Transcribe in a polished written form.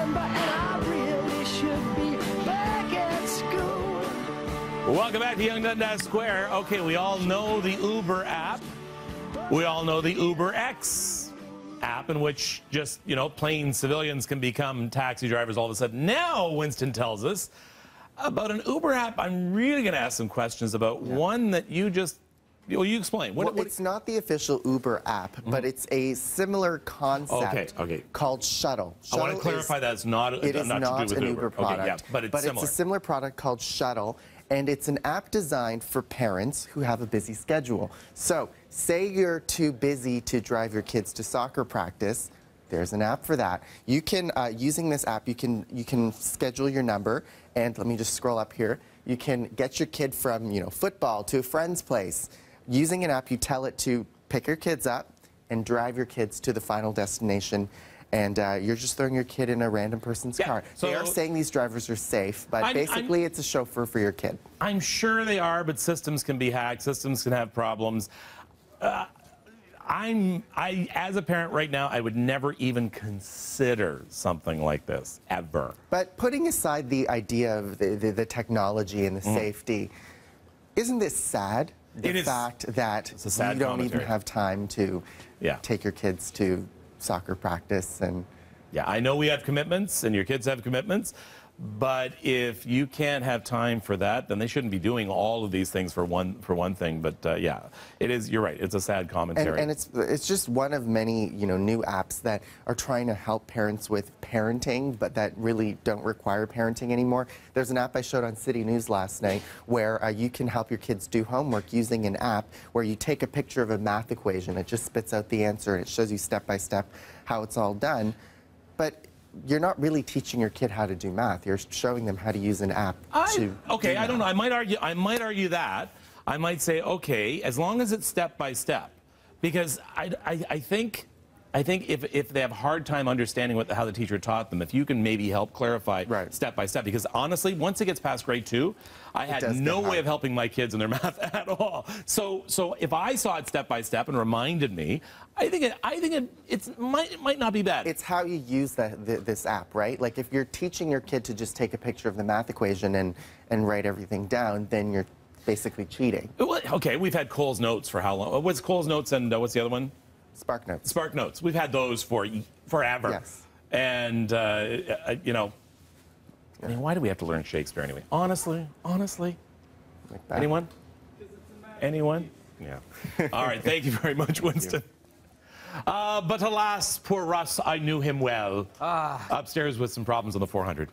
September and I really should be back at school. Welcome back to Young Dundas Square. Okay, we all know the Uber app. We all know the Uber X app, in which just, plain civilians can become taxi drivers all of a sudden. Now, Winston tells us about an Uber app. I'm really going to ask some questions about one that you just, you explain. It's not the official Uber app, but it's a similar concept called Shuddle. I want to clarify that it's not an Uber product, okay, yeah, but it's similar. It's a similar product called Shuddle. And it's an app designed for parents who have a busy schedule. So, say you're too busy to drive your kids to soccer practice, there's an app for that. You can, using this app, you can schedule your number, and let me just scroll up here. You can get your kid from, football to a friend's place. Using an app, you tell it to pick your kids up and drive your kids to the final destination. And you're just throwing your kid in a random person's car. So they are saying these drivers are safe, but basically it's a chauffeur for your kid. I'm sure they are, but systems can be hacked. Systems can have problems. As a parent right now, I would never even consider something like this, ever. But putting aside the idea of the technology and the safety, isn't this sad? The fact that you don't even have time to take your kids to soccer practice. And I know we have commitments and your kids have commitments, but if you can't have time for that, then they shouldn't be doing all of these things for one thing. But it is, you're right, it's a sad commentary. And it's just one of many new apps that are trying to help parents with parenting, but that really don't require parenting anymore. There's an app I showed on City News last night where you can help your kids do homework using an app where you take a picture of a math equation, it just spits out the answer, and it shows you step by step how it's all done. But you're not really teaching your kid how to do math. You're showing them how to use an app Okay, I don't know. I might argue that. I might say, okay, as long as it's step by step, because I think if they have a hard time understanding how the teacher taught them, if you can maybe help clarify step by step, because honestly, once it gets past grade 2, I had no way of helping my kids in their math at all. So if I saw it step by step and reminded me, I think it might not be bad. It's how you use this app, right? Like if you're teaching your kid to just take a picture of the math equation and write everything down, then you're basically cheating. Well, okay, we've had Cole's Notes for how long? What's Cole's Notes and what's the other one? Spark Notes. Spark Notes. We've had those for forever. Yes. And, I mean, why do we have to learn Shakespeare anyway? Honestly? Like Anyone? Anyone? Yeah. All right, thank you very much, Winston. But alas, poor Russ, I knew him well. Upstairs with some problems on the 400.